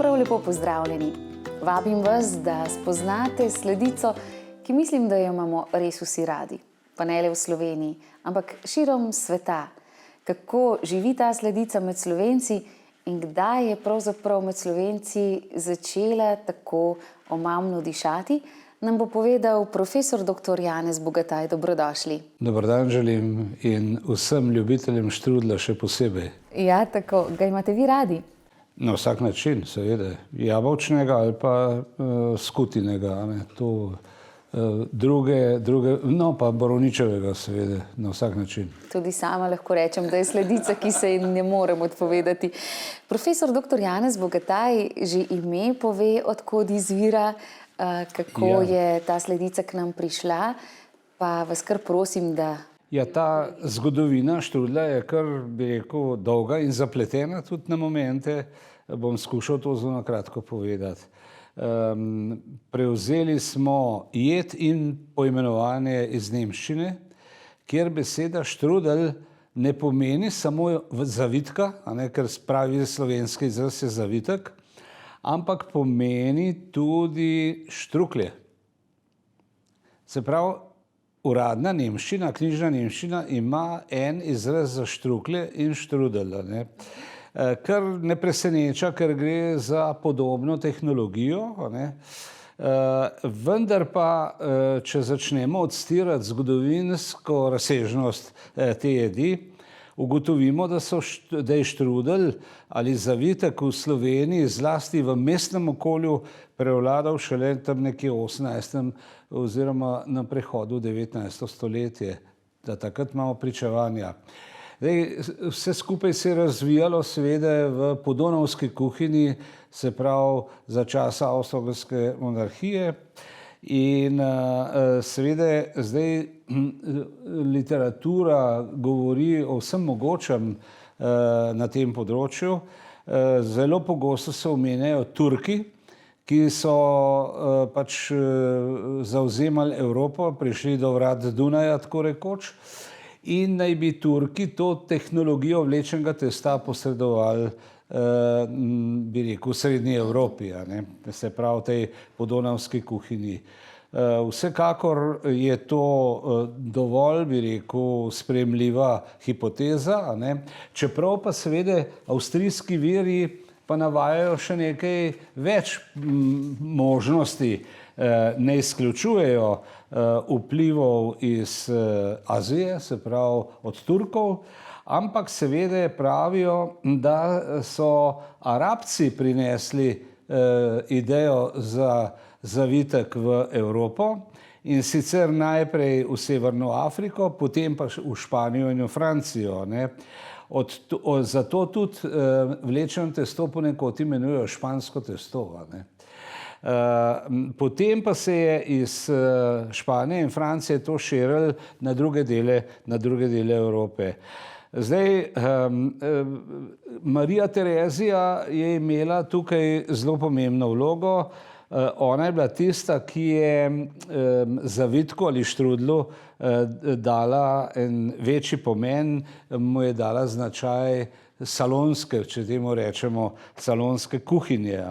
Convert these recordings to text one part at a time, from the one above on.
Prav lepo pozdravljeni. Vabim vas, da spoznate sladico, ki mislim, da jo imamo res vsi radi. Pa ne le v Sloveniji, ampak širom sveta. Kako živi ta sladica med Slovenci in kdaj je pravzaprav med Slovenci začela tako omamno dišati, nam bo povedal profesor dr. Janez Bogataj. Dobrodošli. Dober dan želim in vsem ljubiteljem štrudlja še posebej. Ja, tako. Ga imate vi radi? Na vsak način, seveda. Jabolčnega ali pa skutinega. No pa borovničevega, seveda, na vsak način. Tudi sama lahko rečem, da je sladica, ki se ji ne morem odpovedati. Profesor dr. Janez Bogataj, že ime pove, od kod izvira, kako je ta sladica k nam prišla, pa vas kar prosim, da... Ja, ta zgodovina štrudlja je kar, bi rekel, dolga in zapletena tudi na momente. Bom skušal to zelo na kratko povedati. Prevzeli smo jed in poimenovanje iz nemščine, kjer beseda štrudelj ne pomeni samo zavitka, ker pravi slovenski izraz je zavitek, ampak pomeni tudi štruklje. Se pravi, uradna nemščina, knjižna nemščina ima en izraz za štruklje in štrudelj. Kar ne preseneča, ker gre za podobno tehnologijo, vendar pa, če začnemo odstirati zgodovinsko razsežnost te jedi, ugotovimo, da je štrudelj ali zavitek v Sloveniji, zlasti v mestnem okolju, prevladal šele tam nekje v 18. oziroma na prehodu 19. stoletje, da takrat imamo pričevanja. Vse skupaj se je razvijalo seveda v podonavski kuhinji, se pravi za časa Avstro-Ogrske monarhije, in seveda zdaj literatura govori o vsem mogočem na tem področju. Zelo pogosto se omenjajo Turki, ki so pač zavzemali Evropo, prišli do vrat Dunaja, tako rekoč, in naj bi Turki to tehnologijo vlečenega testa posredovali, bi rekel, v srednji Evropi, se pravi v tej podonavski kuhinji. Vsekakor je to dovolj, bi rekel, sprejemljiva hipoteza, čeprav pa seveda avstrijski viri pa navajajo še nekaj več možnosti, ne izključujejo vplivov iz Azije, se pravi od Turkov, ampak seveda pravijo, da so Arabci prinesli idejo za zavitek v Evropo, in sicer najprej v Severno Afriko, potem pa v Španijo in v Francijo. Zato tudi vlečeno testo ponekod imenujejo špansko testo. Potem pa se je iz Španije in Francije to širilo na druge dele Evrope. Zdaj, Marija Terezija je imela tukaj zelo pomembno vlogo. Ona je bila tista, ki je zavitku ali štrudlu dala en večji pomen, mu je dala značaj salonske, če temu rečemo, salonske kuhinje.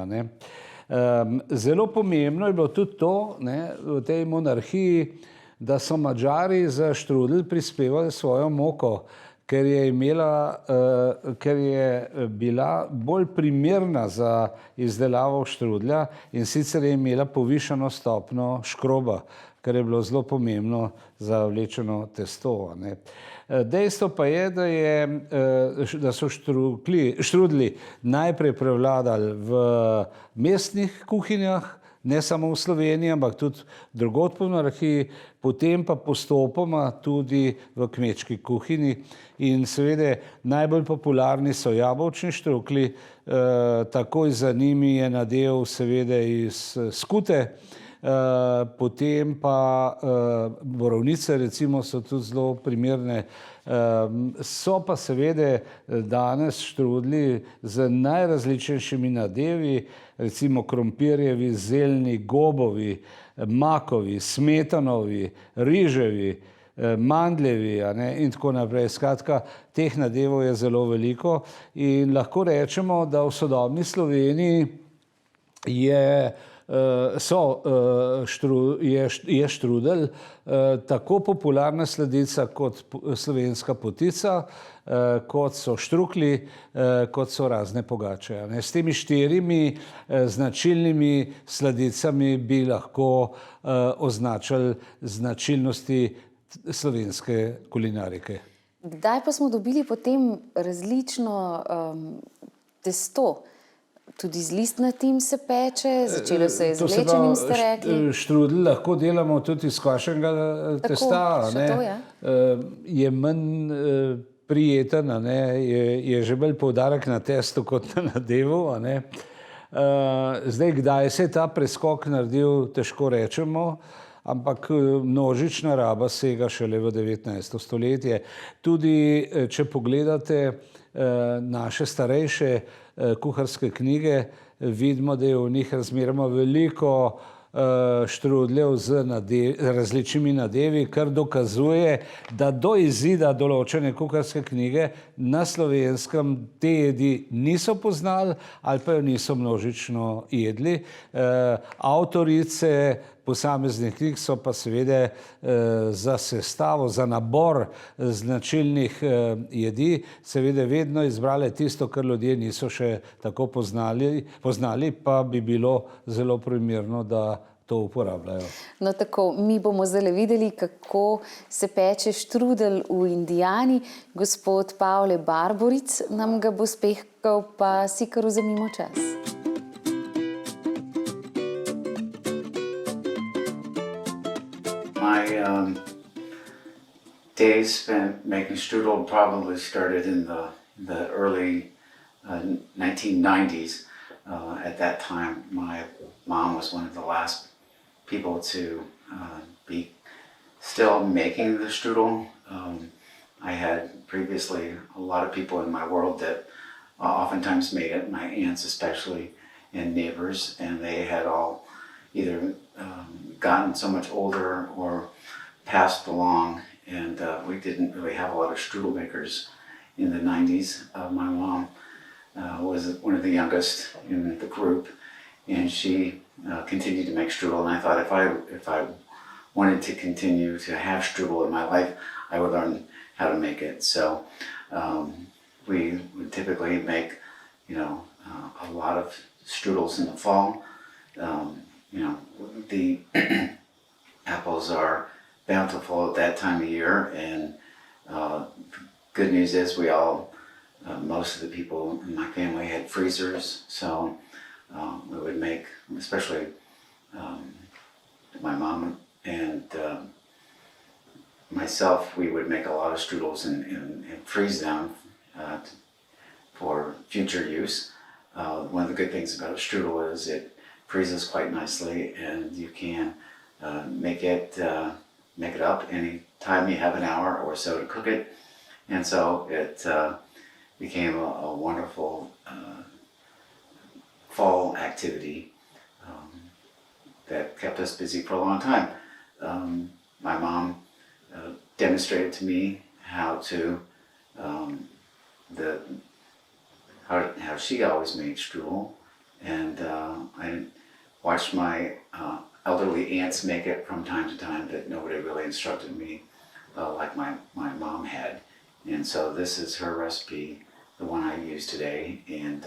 Zelo pomembno je bilo tudi to, v tej monarhiji, da so Madžari za štrudl prispevali svojo moko, ker je bila bolj primerna za izdelavo štrudlja, in sicer je imela povišano stopnjo škroba, kar je bilo zelo pomembno za vlečeno testo. Dejstvo pa je, da so štrudlji najprej prevladali v mestnih kuhinjah, ne samo v Sloveniji, ampak tudi drugod po monarhiji, potem pa postopoma tudi v kmečki kuhinji. In seveda najbolj popularni so jabolčni štruklji, takoj za njimi je nadev seveda iz skute, potem pa borovnice recimo so tudi zelo primerne. So pa seveda danes štrudlji z najrazličnejšimi nadevi, recimo krompirjevi, zeljni, gobovi, makovi, smetanovi, riževi, mandljevi in tako naprej. Skratka, teh nadevov je zelo veliko in lahko rečemo, da v sodobni Sloveniji je štrudel tako popularna sladica kot slovenska potica, kot so štruklji, kot so razne pogače. S temi štirimi značilnimi sladicami bi lahko označili značilnosti slovenske kulinarike. Kdaj pa smo dobili potem različno testo? Tudi z listnatim se peče, začelo se je z vlečenim, ste rekli. Štrudel lahko delamo tudi iz kvašenega testa. To, ja. Je manj prijeten, je že bolj poudarek na testu kot na nadevu. Zdaj, kdaj se je ta preskok naredil, težko rečemo, ampak množična raba sega šele v 19. stoletje. Tudi, če pogledate naše starejše kuharske knjige, vidimo, da je v njih razmeroma veliko štrudljev z različnimi nadevi, kar dokazuje, da do izida določene kuharske knjige na Slovenskem te jedi niso poznali ali pa jo niso množično jedli. Avtorice posameznih knjig so pa seveda za sestavo, za nabor značilnih jedi seveda vedno izbrale tisto, kar ljudje niso še tako poznali, pa bi bilo zelo primerno, da to uporabljajo. No tako, mi bomo zdaj videli, kako se peče štrudel v Indijani. Gospod Pavle Barboric nam ga bo spekal, pa si kar vzemimo čas. My days spent making strudel probably started in the early 1990s. At that time, my mom was one of the last people to be still making the strudel. I had previously a lot of people in my world that oftentimes made it, my aunts especially, and neighbors, and they had all either gotten so much older or passed along, and we didn't really have a lot of strudel makers in the 90s. My mom was one of the youngest in the group, and she continued to make strudel, and I thought if I wanted to continue to have strudel in my life, I would learn how to make it. So we would typically make, a lot of strudels in the fall. The apples are bountiful at that time of year, and good news is most of the people in my family had freezers, so we would make, especially my mom and myself, we would make a lot of strudels and freeze them for future use. One of the good things about a strudel is it freezes quite nicely, and you can make it up any time you have an hour or so to cook it. And so it became a wonderful fall activity that kept us busy for a long time. My mom demonstrated to me how she always made strudel, and I watched my elderly aunts make it from time to time, but nobody really instructed me like my mom had. And so this is her recipe, the one I use today, and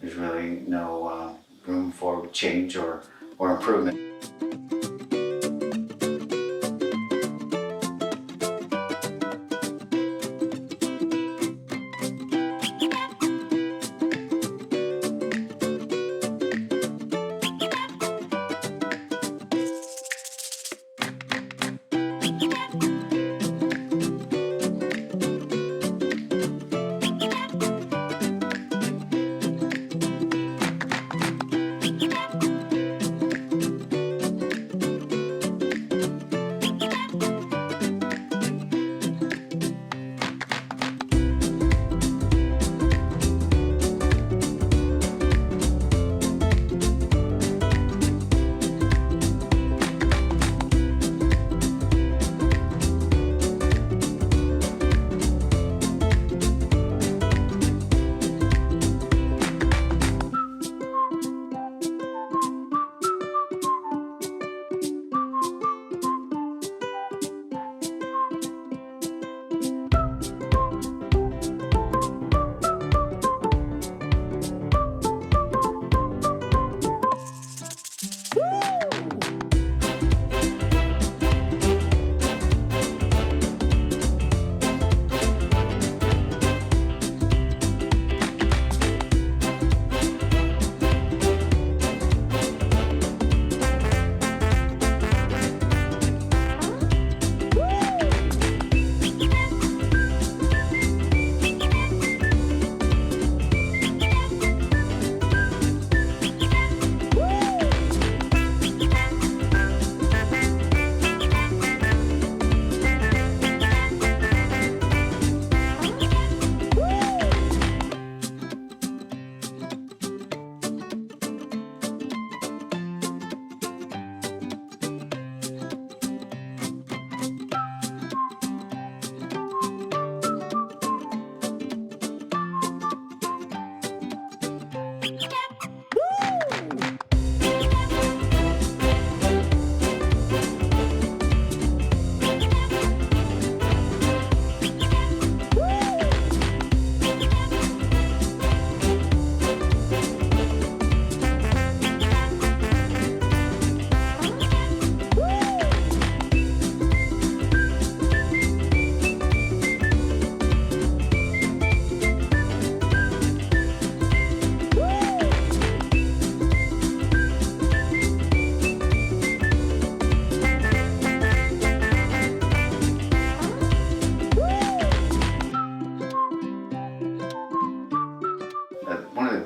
there's really no room for change or improvement.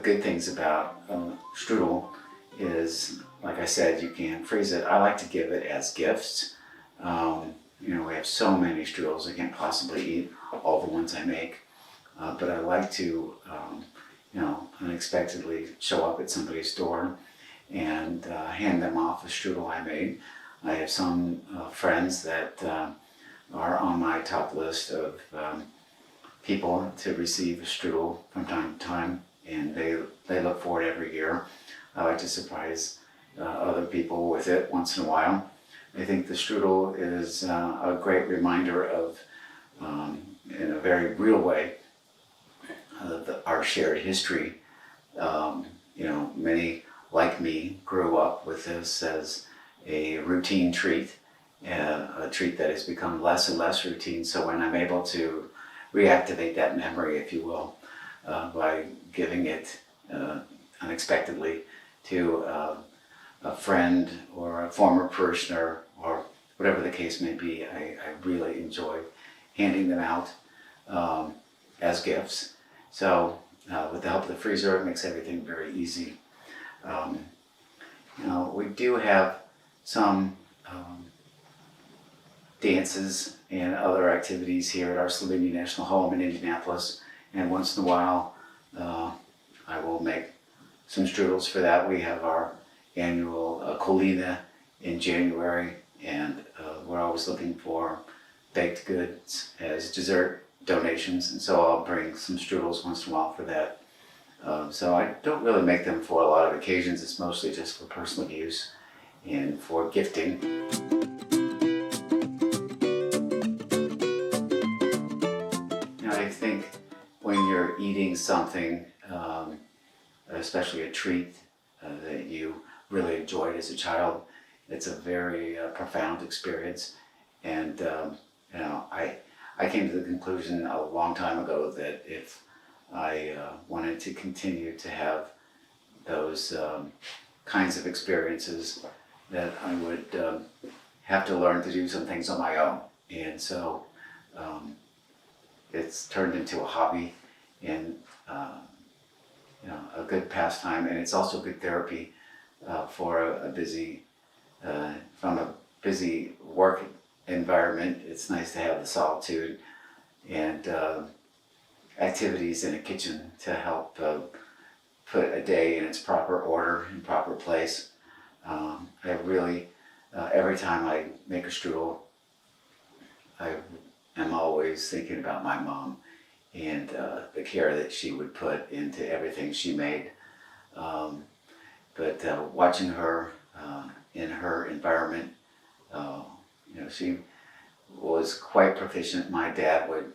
good things about strudel is, like I said, you can freeze it. I like to give it as gifts. You know, we have so many strudels, I can't possibly eat all the ones I make. But I like to, you know, unexpectedly show up at somebody's door and hand them off a strudel I made. I have some friends that are on my top list of people to receive a strudel from time to time, and they look for it every year. I like to surprise other people with it once in a while. I think the strudel is a great reminder of, in a very real way, our shared history. You know, many like me grew up with this as a routine treat, a treat that has become less and less routine. So when I'm able to reactivate that memory, if you will, by giving it unexpectedly to a friend or a former parishioner or whatever the case may be, I really enjoy handing them out as gifts. So with the help of the freezer, it makes everything very easy. You know, we do have some dances and other activities here at our Slovenian National Home in Indianapolis, and once in a while I will make some strudels for that. We have our annual Kolina in January, and we're always looking for baked goods as dessert donations, and so I'll bring some strudels once in a while for that. So I don't really make them for a lot of occasions. It's mostly just for personal use and for gifting. You know, I think when you're eating something, especially a treat that you really enjoyed as a child, it's a very profound experience. And you know, I came to the conclusion a long time ago that if I wanted to continue to have those kinds of experiences, that I would have to learn to do some things on my own. And so it's turned into a hobby and you know, a good pastime, and it's also good therapy for a busy, from a busy work environment. It's nice to have the solitude and activities in a kitchen to help put a day in its proper order and proper place. I really, every time I make a strudel, I am always thinking about my mom and the care that she would put into everything she made. But watching her in her environment, you know, she was quite proficient. My dad would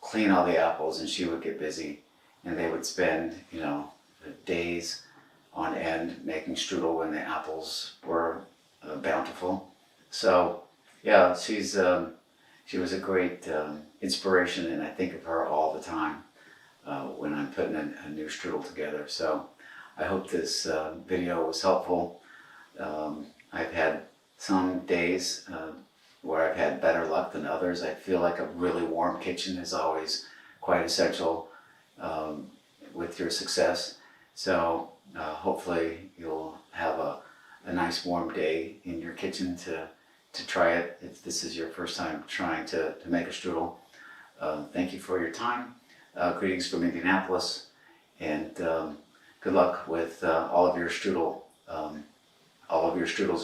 clean all the apples and she would get busy, and they would spend, you know, days on end making strudel when the apples were bountiful. So yeah, she was a great inspiration, and I think of her all the time when I'm putting a new strudel together. So I hope this video was helpful. I've had some days where I've had better luck than others. I feel like a really warm kitchen is always quite essential with your success. So hopefully you'll have a nice warm day in your kitchen to try it if this is your first time trying to make a strudel. Thank you for your time. Greetings from Indianapolis, and good luck with all of your strudels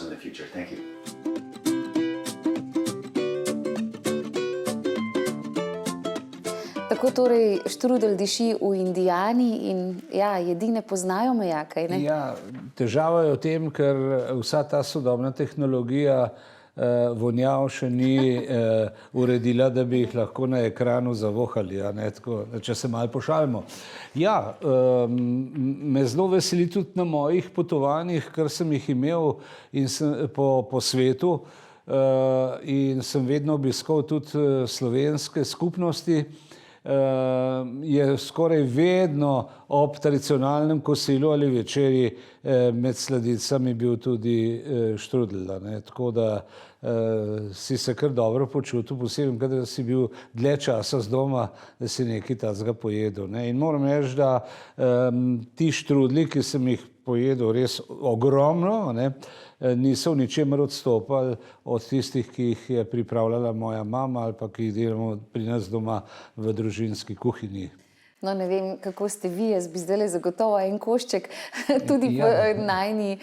in the future. Thank you. Tako torej štrudel diši v Indijani in ja, jedi ne poznajo meja, kaj ne? Ja, težava je v tem, ker vsa ta sodobna tehnologija vonjav še ni uredila, da bi jih lahko na ekranu zavohali, a ne, tako, če se malo pošalimo. Ja, me zelo veseli tudi na mojih potovanjih, ker sem jih imel in po svetu, in sem vedno obiskal tudi slovenske skupnosti. je skoraj vedno ob tradicionalnem kosilu ali večerji med sladicami bil tudi štrudel, a ne. Tako da si se kar dobro počutil, posebej, kadar si bil dlje časa z doma, da si nekaj takega pojedel, ne. In moram reči, da ti štrudli, ki sem jih pojedel res ogromno, ne, niso v ničemer odstopali od tistih, ki jih je pripravljala moja mama ali pa ki jih delamo pri nas doma v družinski kuhinji. No, ne vem, kako ste vi, jaz bi zdajle zagotovo en košček tudi najini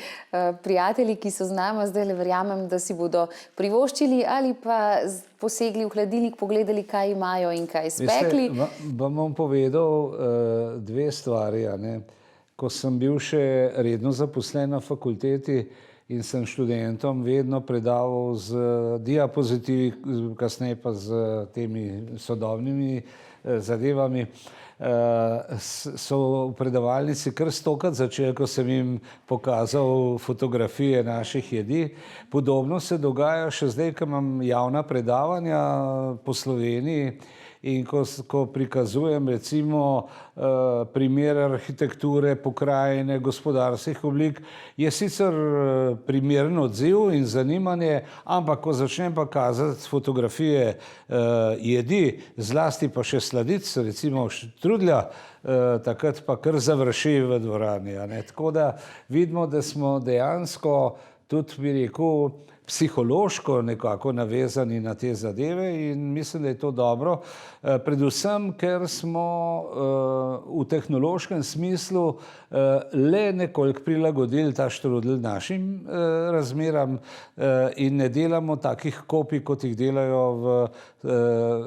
prijatelji, ki so z nama, zdajle verjamem, da si bodo privoščili ali pa posegli v hladilnik, pogledali, kaj imajo in kaj spekli. Vam bom povedal dve stvari, a ne. Ko sem bil še redno zaposlen na fakulteti in sem študentom vedno predaval z diapozitivi, kasneje pa z temi sodobnimi zadevami, so v predavalnici kar stokrat začeli, ko sem jim pokazal fotografije naših jedi. Podobno se dogaja še zdaj, ko imam javna predavanja po Sloveniji in ko prikazujem recimo primer arhitekture, pokrajine, gospodarskih oblik, je sicer primeren odziv in zanimanje, ampak ko začnem pa kazati fotografije jedi, zlasti pa še sladic, recimo štrudlja, takrat pa kar završi v dvorani, a ne. Tako da vidimo, da smo dejansko tudi, bi rekel, psihološko nekako navezani na te zadeve in mislim, da je to dobro. Predvsem, ker smo v tehnološkem smislu le nekoliko prilagodili ta štrudel našim razmeram in ne delamo takih kopij, kot jih delajo v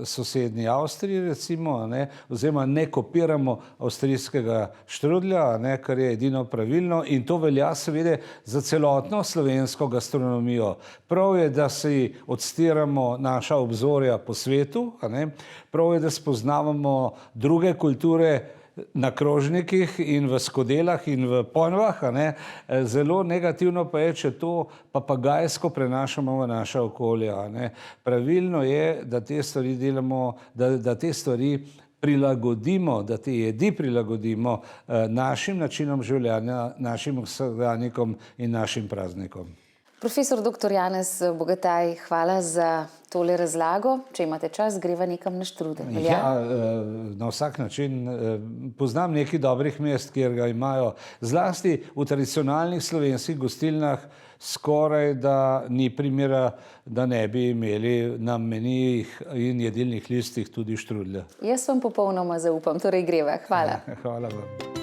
sosednji Avstriji, recimo, a ne, oziroma ne kopiramo avstrijskega štrudlja, a ne, kar je edino pravilno in to velja seveda za celotno slovensko gastronomijo. Prav je, da si odstiramo naša obzorja po svetu, a ne? Prav je, da spoznavamo druge kulture na krožnikih in v skodelah in v ponvah, a ne? Zelo negativno pa je, če to papagajsko prenašamo v naša okolja, a ne? Pravilno je, da te stvari delamo, da te stvari prilagodimo, da te jedi prilagodimo našim načinom življenja, našim vsakdanjikom in našim praznikom. Profesor dr. Janez Bogataj, hvala za tole razlago. Če imate čas, greva nekam na štrudel. Ja, na vsak način. Poznam nekaj dobrih mest, kjer ga imajo. Zlasti v tradicionalnih slovenskih gostilnah skoraj da ni primera, da ne bi imeli na menijih in jedilnih listih tudi štrudlja. Jaz vam popolnoma zaupam, torej greva. Hvala. Hvala vam.